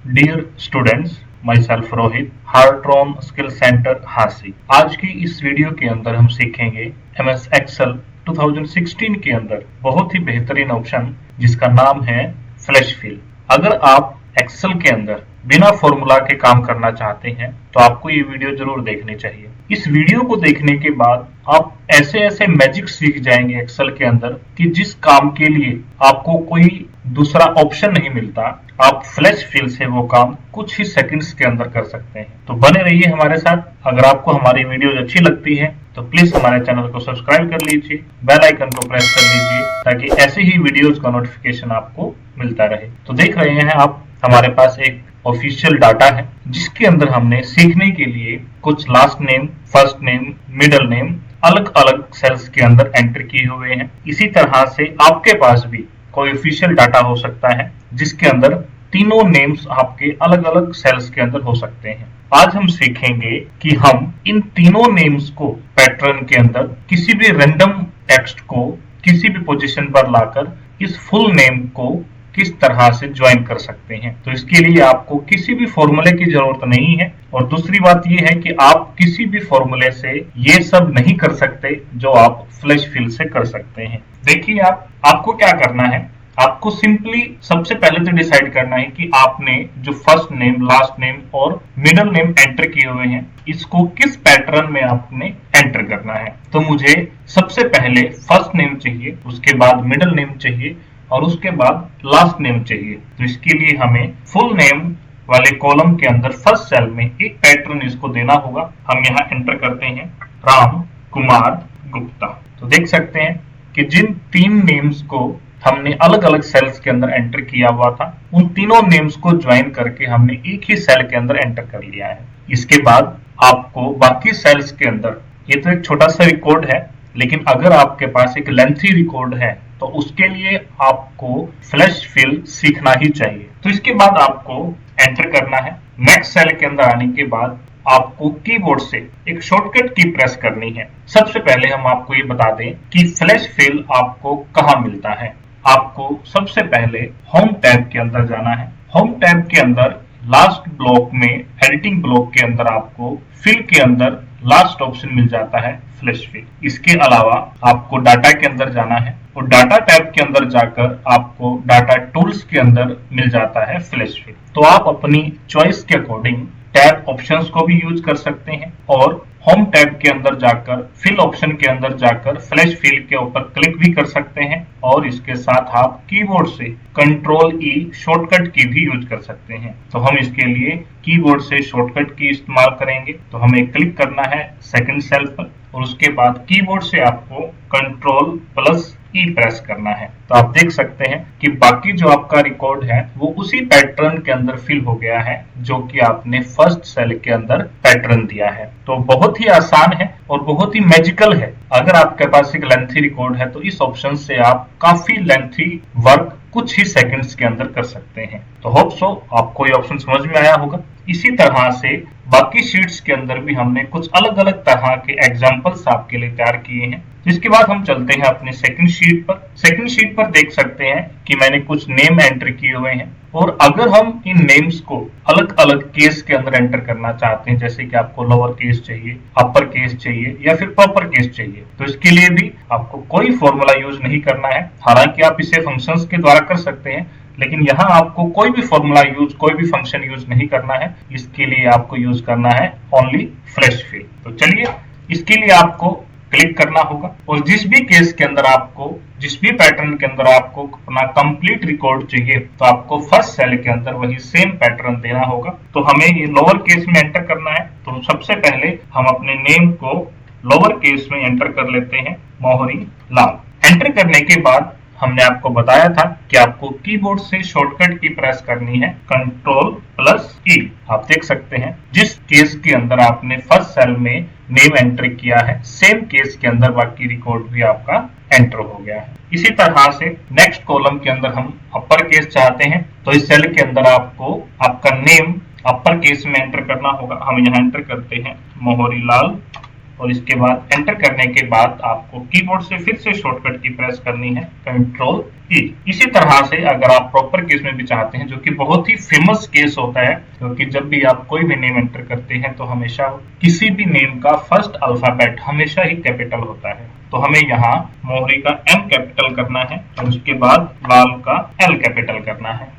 Dear students, myself Rohit, Hartron skill centre Hansi. आज की इस वीडियो के अंदर हम सीखेंगे MS एक्सेल 2016 के अंदर बहुत ही बेहतरीन ऑप्शन जिसका नाम है फ्लैश फिल। अगर आप एक्सेल के अंदर बिना फॉर्मूला के काम करना चाहते हैं तो आपको ये वीडियो जरूर देखनी चाहिए। इस वीडियो को देखने के बाद आप ऐसे ऐसे मैजिक सीख जाएंगे एक्सेल के अंदर कि जिस काम के लिए आपको कोई दूसरा ऑप्शन नहीं मिलता, आप फ्लैश फिल से वो काम कुछ ही सेकंड्स के अंदर कर सकते हैं। तो बने रहिए हमारे साथ। अगर आपको हमारी वीडियोज अच्छी लगती है तो प्लीज हमारे चैनल को सब्सक्राइब कर लीजिए, बेल आइकन को प्रेस कर लीजिए ताकि ऐसे ही वीडियोज का नोटिफिकेशन आपको मिलता रहे। तो देख रहे हैं आप, हमारे पास एक ऑफिशियल डाटा है जिसके अंदर हमने सीखने के लिए कुछ last name, first name, middle name अलग अलग सेल्स के अंदर एंटर किए हुए हैं। इसी तरह से आपके पास भी कोई ऑफिशियल डाटा हो सकता है जिसके अंदर तीनों नेम्स आपके अलग अलग सेल्स के अंदर हो सकते हैं। आज हम सीखेंगे कि हम इन तीनों नेम्स को पैटर्न के अंदर किसी भी रैंडम टेक्स्ट को किसी भी पोजीशन पर लाकर इस फुल नेम को किस तरह से ज्वाइन कर सकते हैं। तो इसके लिए आपको किसी भी फॉर्मूले की जरूरत नहीं है, और दूसरी बात यह है कि आप किसी भी फॉर्मूले से ये सब नहीं कर सकते जो आप फ्लैश फिल से कर सकते हैं। देखिए आपको क्या करना है, आपको सिंपली सबसे पहले तो डिसाइड करना है कि आपने जो फर्स्ट नेम, लास्ट नेम और मिडिल नेम एंटर किए हुए हैं इसको किस पैटर्न में आपने एंटर करना है। तो मुझे सबसे पहले फर्स्ट नेम चाहिए, उसके बाद मिडिल नेम चाहिए और उसके बाद लास्ट नेम चाहिए। तो इसके लिए हमें फुल नेम वाले कॉलम के अंदर फर्स्ट सेल में एक पैटर्न इसको देना होगा। हम यहाँ एंटर करते हैं राम कुमार गुप्ता। तो देख सकते हैं कि जिन तीन नेम्स को हमने अलग अलग सेल्स के अंदर एंटर किया हुआ था, उन तीनों नेम्स को ज्वाइन करके हमने एक ही सेल के अंदर एंटर कर लिया है। इसके बाद आपको बाकी सेल्स के अंदर, ये तो एक छोटा सा रिकॉर्ड है, लेकिन अगर आपके पास एक लेंथी रिकॉर्ड है तो उसके लिए आपको फ्लैश फिल सीखना ही चाहिए। तो इसके बाद आपको एंटर करना है। नेक्स्ट सेल के अंदर आने के बाद आपको कीबोर्ड से एक शॉर्टकट की प्रेस करनी है। सबसे पहले हम आपको ये बता दें कि फ्लैश फिल आपको कहाँ मिलता है। आपको सबसे पहले होम टैब के अंदर जाना है। होम टैब के अंदर लास्ट ब्लॉक में, एडिटिंग ब्लॉक के अंदर आपको फिल के अंदर लास्ट ऑप्शन मिल जाता है फ्लैश फिल। इसके अलावा आपको डाटा के अंदर जाना है और डाटा टैब के अंदर जाकर आपको डाटा टूल्स के अंदर मिल जाता है फ्लैश फिल। तो आप अपनी चॉइस के अकॉर्डिंग टैब ऑप्शंस को भी यूज कर सकते हैं और होम टैब के अंदर जाकर फिल ऑप्शन के अंदर जाकर फ्लैश फिल के ऊपर क्लिक भी कर सकते हैं, और इसके साथ आप कीबोर्ड से कंट्रोल ई शॉर्टकट की भी यूज कर सकते हैं। तो हम इसके लिए कीबोर्ड से शॉर्टकट की इस्तेमाल करेंगे। तो हमें क्लिक करना है सेकंड सेल पर और उसके बाद कीबोर्ड से आपको कंट्रोल प्लस ई प्रेस करना है। तो आप देख सकते हैं कि बाकी जो आपका रिकॉर्ड है वो उसी पैटर्न के अंदर फिल हो गया है जो कि आपने फर्स्ट सेल के अंदर पैटर्न दिया है। तो बहुत ही आसान है और बहुत ही मैजिकल है। अगर आपके पास एक लेंथी रिकॉर्ड है तो इस ऑप्शन से आप काफी लेंथी वर्क कुछ ही सेकंड्स के अंदर कर सकते हैं। तो होप सो आपको ये ऑप्शन समझ में आया होगा। इसी तरह से बाकी शीट्स के अंदर भी हमने कुछ अलग अलग तरह के एग्जांपल्स आपके लिए तैयार किए हैं। जिसके बाद हम चलते हैं अपने सेकंड शीट पर। सेकंड शीट पर देख सकते हैं कि मैंने कुछ नेम एंटर किए हुए हैं, और अगर हम इन नेम्स को अलग अलग केस के अंदर एंटर करना चाहते हैं, जैसे कि आपको लोअर केस चाहिए, अपर केस चाहिए या फिर प्रॉपर केस चाहिए, तो इसके लिए भी आपको कोई फॉर्मूला यूज नहीं करना है। हालांकि आप इसे फंक्शंस के द्वारा कर सकते हैं, लेकिन यहाँ आपको कोई भी फॉर्मूला यूज, कोई भी फंक्शन यूज नहीं करना है। इसके लिए आपको यूज करना है ओनली फ्लैश फिल। तो चलिए, इसके लिए आपको क्लिक करना होगा और जिस भी केस के अंदर आपको, जिस भी पैटर्न के अंदर आपको अपना कंप्लीट रिकॉर्ड चाहिए, तो आपको फर्स्ट सेल के अंदर वही सेम पैटर्न देना होगा। तो हमें ये लोअर केस में एंटर करना है। तो सबसे पहले हम अपने नेम को लोअर केस में एंटर कर लेते हैं, मोहरी लाल। एंटर करने के बाद हमने आपको बताया था कि आपको कीबोर्ड से शॉर्टकट की प्रेस करनी है कंट्रोल प्लस ई। आप देख सकते हैं जिस केस के अंदर आपने फर्स्ट सेल में नेम एंटर किया है, सेम केस के अंदर बाकी रिकॉर्ड भी आपका एंटर हो गया है। इसी तरह से नेक्स्ट कॉलम के अंदर हम अपर केस चाहते हैं, तो इस सेल के अंदर आपको आपका नेम अपर केस में एंटर करना होगा। हम यहाँ एंटर करते हैं मोहरी लाल और इसके बाद एंटर करने के बाद आपको कीबोर्ड से फिर से शॉर्टकट की प्रेस करनी है कंट्रोल ई। इसी तरह से अगर आप प्रॉपर केस में भी चाहते हैं, जो कि बहुत ही फेमस केस होता है, क्योंकि जब भी आप कोई भी नेम एंटर करते हैं तो हमेशा किसी भी नेम का फर्स्ट अल्फाबेट हमेशा ही कैपिटल होता है। तो हमें यहाँ मोहरी का एम कैपिटल करना है और उसके बाद लाल का एल कैपिटल करना है।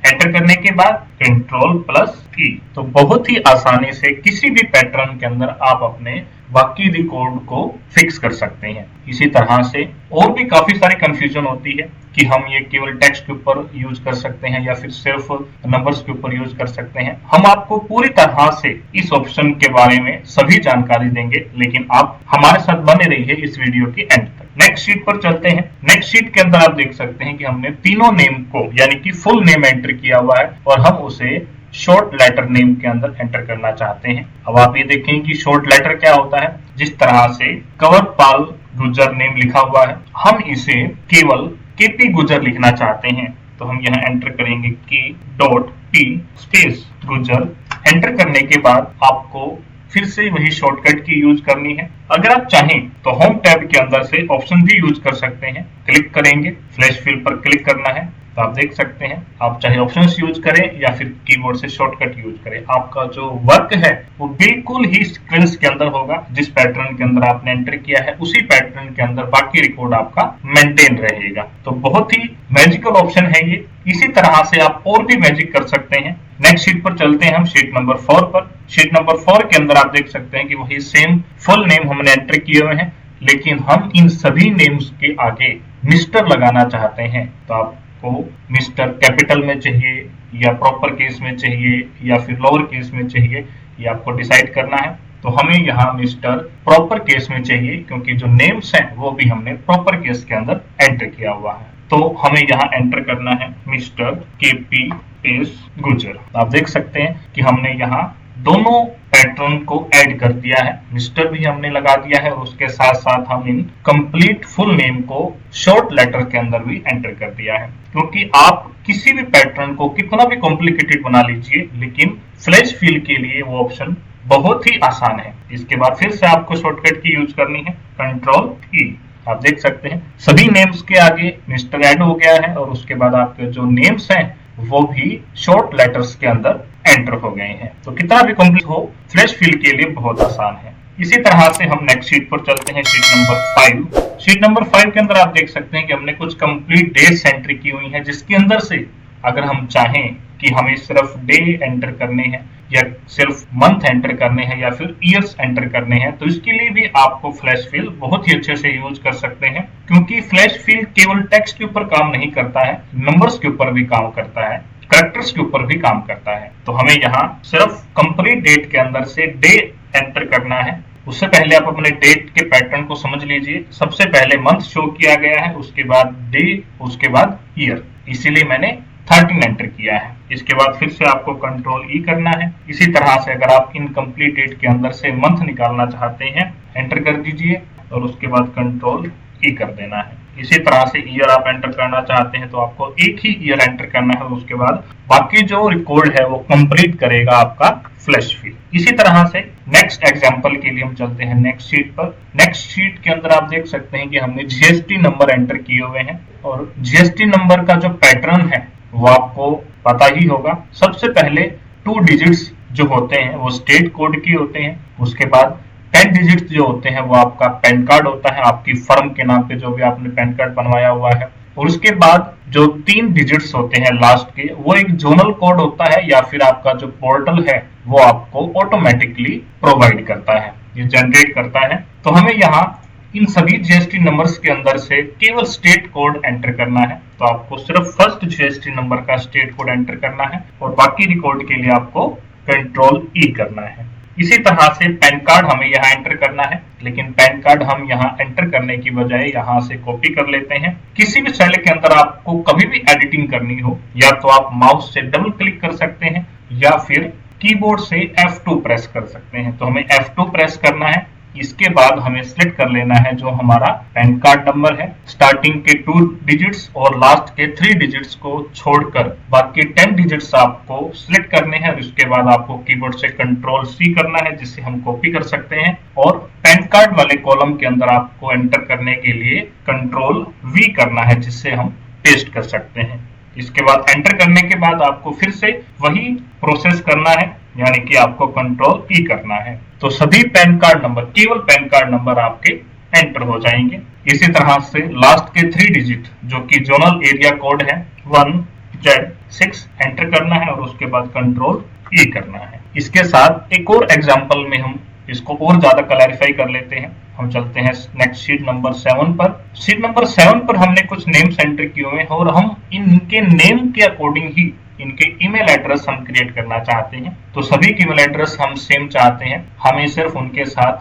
एंटर करने के बाद कंट्रोल प्लस ई। तो बहुत ही आसानी से किसी भी पैटर्न के अंदर आप अपने बाकी रिकॉर्ड को फिक्स कर सकते हैं। इसी तरह से और भी काफी सारी कंफ्यूजन होती है कि हम ये केवल टेक्स्ट के ऊपर यूज कर सकते हैं या फिर सिर्फ नंबर्स के ऊपर यूज कर सकते हैं। हम आपको पूरी तरह से इस ऑप्शन के बारे में सभी जानकारी देंगे, लेकिन आप हमारे साथ बने रहिए इस वीडियो के एंड तक। नेक्स्ट शीट पर चलते हैं। नेक्स्ट शीट के अंदर आप देख सकते हैं कि हमने तीनों नेम को यानी कि फुल नेम एंटर किया हुआ है और हम उसे शॉर्ट लेटर नेम के अंदर एंटर करना चाहते हैं। अब आप ये देखें कि शॉर्ट लेटर क्या होता है। जिस तरह से कंवरपाल गुर्जर नेम लिखा हुआ है, हम इसे केवल केपी गुर्जर लिखना चाहते हैं, तो हम यहाँ एंटर करेंगे की dot P space Gurjar. Enter करने के बाद आपको फिर से वही शॉर्टकट की यूज करनी है। अगर आप चाहें तो होम टैब के अंदर से ऑप्शन भी यूज कर सकते हैं। क्लिक करेंगे, फ्लैश फिल पर क्लिक करना है, तो आप देख सकते हैं आप चाहे ऑप्शंस यूज करें या फिर कीबोर्ड से शॉर्टकट यूज करें, आपका जो वर्क है वो बिल्कुल ही स्क्रीन्स के अंदर होगा। जिस पैटर्न के अंदर आपने एंटर किया है उसी पैटर्न के अंदर बाकी रिकॉर्ड आपका मेंटेन रहेगा। तो बहुत ही मैजिकल ऑप्शन है ये। इसी तरह से आप और भी मैजिक कर सकते हैं। नेक्स्ट शीट पर चलते हैं हम, शीट नंबर 4 पर। शीट नंबर 4 के अंदर आप देख सकते हैं कि वही सेम फुल नेम हमने एंटर किए हुए हैं, लेकिन हम इन सभी नेम्स के आगे मिस्टर लगाना चाहते हैं। तो आपको मिस्टर कैपिटल में चाहिए या प्रॉपर केस में चाहिए या फिर लोअर केस में चाहिए, ये आपको डिसाइड करना है। तो हमें यहाँ मिस्टर प्रॉपर केस में चाहिए, क्योंकि जो नेम्स हैं वो भी हमने प्रॉपर केस के अंदर एंटर किया हुआ है। तो हमें यहाँ एंटर करना है मिस्टर केपी स्पेस गुर्जर। आप देख सकते हैं कि हमने यहाँ दोनों पैटर्न को ऐड कर दिया है, मिस्टर भी हमने लगा दिया है और उसके साथ साथ हम इन कंप्लीट फुल नेम को शॉर्ट लेटर के अंदर भी एंटर कर दिया है। क्योंकि आप किसी भी पैटर्न को कितना भी कॉम्प्लिकेटेड बना लीजिए, लेकिन फ्लैश फिल के लिए वो ऑप्शन बहुत ही आसान है। इसके बाद फिर से आपको शॉर्टकट की यूज करनी है कंट्रोल ई। आप देख सकते हैं सभी नेम्स के आगे मिस्टर ऐड हो गया है और उसके बाद आपके जो नेम्स हैं वो भी शॉर्ट लेटर्स के अंदर एंटर हो गए हैं। तो कितना भी कंप्लीट हो, फ्लैश फिल के लिए बहुत आसान है। इसी तरह से हम नेक्स्ट शीट पर चलते हैं, शीट नंबर 5। शीट नंबर 5 के अंदर आप देख सकते हैं कि हमने कुछ कंप्लीट डेट्स एंट्री की हुई है, जिसके अंदर से अगर हम चाहें कि हमें सिर्फ डे एंटर करने हैं या सिर्फ मंथ एंटर करने हैं या फिर ईयर्स एंटर करने हैं, तो इसके लिए भी आपको फ्लैश फिल बहुत ही अच्छे से यूज कर सकते हैं। क्योंकि फ्लैश फिल केवल टेक्स्ट के ऊपर काम नहीं करता है, नंबर्स के ऊपर भी काम करता है, कैरेक्टर्स के ऊपर भी काम करता है। तो हमें यहाँ सिर्फ कंप्लीट डेट के अंदर से डे एंटर करना है। उससे पहले आप अपने डेट के पैटर्न को समझ लीजिए। सबसे पहले मंथ शो किया गया है, उसके बाद डे, उसके बाद ईयर, इसीलिए मैंने 13 एंटर किया है। इसके बाद फिर से आपको कंट्रोल ई करना है। इसी तरह से अगर आप इनकम्प्लीट डेट के अंदर से मंथ निकालना चाहते हैं, एंटर कर दीजिए और उसके बाद कंट्रोल ई कर देना है। इसी तरह से ईयर आप एंटर करना चाहते हैं तो आपको एक ही ईयर एंटर करना है और उसके बाद बाकी जो रिकॉर्ड है वो कंप्लीट करेगा आपका फ्लैश फिल। इसी तरह से नेक्स्ट एग्जांपल के लिए हम चलते हैं नेक्स्ट शीट पर। नेक्स्ट शीट के अंदर आप देख सकते हैं कि हमने जीएसटी नंबर एंटर किए हुए हैं और जीएसटी नंबर का जो पैटर्न है वो आपको पता ही होगा। सबसे पहले 2 डिजिट्स जो होते हैं वो स्टेट कोड की होते हैं, उसके बाद 10 डिजिट्स जो होते हैं वो आपका पैन कार्ड होता है, आपकी फर्म के नाम पे जो भी आपने पैन कार्ड बनवाया हुआ है, और उसके बाद जो 3 डिजिट्स होते हैं लास्ट के वो एक जोनल कोड होता है या फिर आपका जो पोर्टल है वो आपको ऑटोमेटिकली प्रोवाइड करता है, ये जनरेट करता है। तो हमें यहाँ इन सभी जीएसटी नंबर्स के अंदर से केवल स्टेट कोड एंटर करना है। तो आपको सिर्फ फर्स्ट जीएसटी नंबर का स्टेट कोड एंटर करना है और बाकी रिकॉर्ड के लिए आपको कंट्रोल ई करना है। इसी तरह से पैन कार्ड हमें यहाँ एंटर करना है, लेकिन पैन कार्ड हम यहाँ एंटर करने की बजाय यहाँ से कॉपी कर लेते हैं। किसी भी सेल के अंदर आपको कभी भी एडिटिंग करनी हो, या तो आप माउस से डबल क्लिक कर सकते हैं या फिर कीबोर्ड से F2 प्रेस कर सकते हैं। तो हमें F2 प्रेस करना है इसके बाद हमें सिलेक्ट कर लेना है जो हमारा पैन कार्ड नंबर है। स्टार्टिंग के 2 डिजिट्स और लास्ट के 3 डिजिट्स को छोड़कर बाकी 10 डिजिट्स आपको सिलेक्ट करने हैं और उसके बाद आपको कीबोर्ड से कंट्रोल C करना है, जिससे हम कॉपी कर सकते हैं, और पैन कार्ड वाले कॉलम के अंदर आपको एंटर करने के लिए कंट्रोल V करना है, जिससे हम पेस्ट कर सकते हैं। इसके बाद एंटर करने के बाद आपको फिर से वही प्रोसेस करना है, यानी कि आपको कंट्रोल E करना है। तो सभी पैन कार्ड नंबर, केवल पैन कार्ड नंबर आपके एंटर हो जाएंगे। इसी तरह से लास्ट के 3 डिजिट जो कि जोनल एरिया कोड है 1Z6 एंटर करना है और उसके बाद कंट्रोल E करना है। इसके साथ एक और एग्जांपल में हम इसको और ज्यादा क्लैरिफाई कर लेते हैं। हम चलते हैं नेक्स्ट शीट नंबर 7 पर। शीट नंबर 7 पर हमने कुछ नेम्स एंटर किए हुए हैं और हम इनके नेम के अकॉर्डिंग ही इनके ईमेल एड्रेस हम क्रिएट करना चाहते हैं। तो सभी के ईमेल एड्रेस हम सेम चाहते हैं, हमें सिर्फ उनके साथ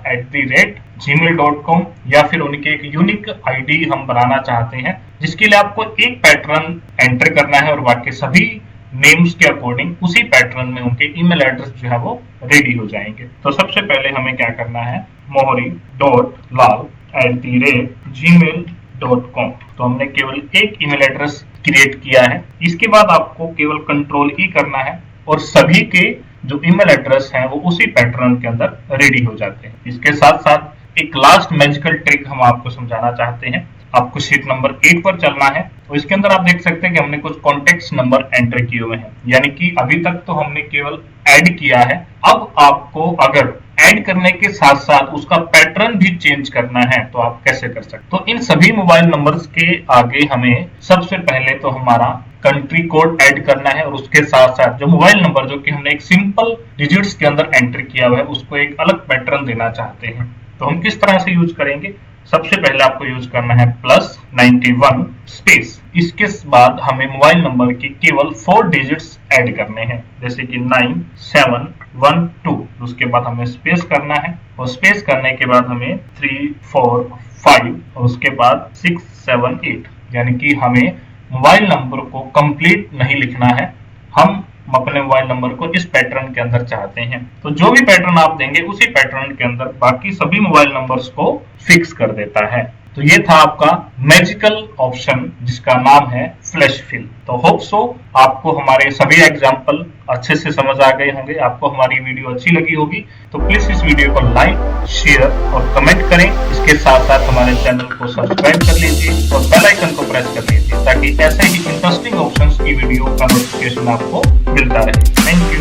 @gmail.com या फिर उनके एक यूनिक आईडी हम बनाना चाहते हैं, जिसके लिए आपको एक पैटर्न एंटर करना है और बाकी सभी नेम्स के अकॉर्डिंग उसी पैटर्न में उनके ईमेल एड्रेस जो है वो रेडी हो जाएंगे। तो सबसे पहले हमें क्या करना है, mohori.lal@gmail.com। तो हमने केवल एक ईमेल एड्रेस क्रिएट किया है। इसके बाद आपको केवल कंट्रोल E करना है और सभी के जो ईमेल एड्रेस हैं वो उसी पैटर्न के अंदर रेडी हो जाते हैं। इसके साथ साथ एक लास्ट मैजिकल ट्रिक हम आपको समझाना चाहते हैं। आपको शीट नंबर 8 पर चलना है। तो इसके अंदर आप देख सकते हैं कि हमने कुछ कॉन्टेक्ट नंबर एंटर किए हुए हैं, यानी कि अभी तक तो हमने केवल ऐड किया है। अब आपको अगर ऐड करने के साथ साथ उसका पैटर्न भी चेंज करना है तो आप कैसे कर सकते हैं। तो इन सभी मोबाइल नंबर्स के आगे हमें सबसे पहले तो हमारा कंट्री कोड ऐड करना है और उसके साथ साथ जो मोबाइल नंबर जो कि हमने एक सिंपल डिजिट्स के अंदर एंटर किया हुआ है उसको एक अलग पैटर्न देना चाहते हैं। तो हम किस तरह से यूज करेंगे, सबसे पहले आपको यूज करना है +91 स्पेस। इसके बाद हमें मोबाइल नंबर की केवल 4 डिजिट्स ऐड करने हैं, जैसे कि 9712। उसके बाद हमें स्पेस करना है और स्पेस करने के बाद हमें 345 और उसके बाद 678, यानी कि हमें मोबाइल नंबर को कंप्लीट नहीं लिखना है, हम अपने मोबाइल नंबर को इस पैटर्न के अंदर चाहते हैं। तो जो भी पैटर्न आप देंगे उसी पैटर्न के अंदर बाकी सभी मोबाइल नंबर्स को फिक्स कर देता है। तो ये था आपका मैजिकल ऑप्शन जिसका नाम है फ्लैश फिल। तो होप सो आपको हमारे सभी एग्जाम्पल अच्छे से समझ आ गए होंगे, आपको हमारी वीडियो अच्छी लगी होगी। तो प्लीज इस वीडियो को लाइक, शेयर और कमेंट करें। इसके साथ साथ हमारे चैनल को सब्सक्राइब कर लीजिए और बेल आइकन को प्रेस कर लीजिए ताकि ऐसे ही इंटरेस्टिंग ऑप्शंस की वीडियो का नोटिफिकेशन आपको मिलता रहे। Thank you.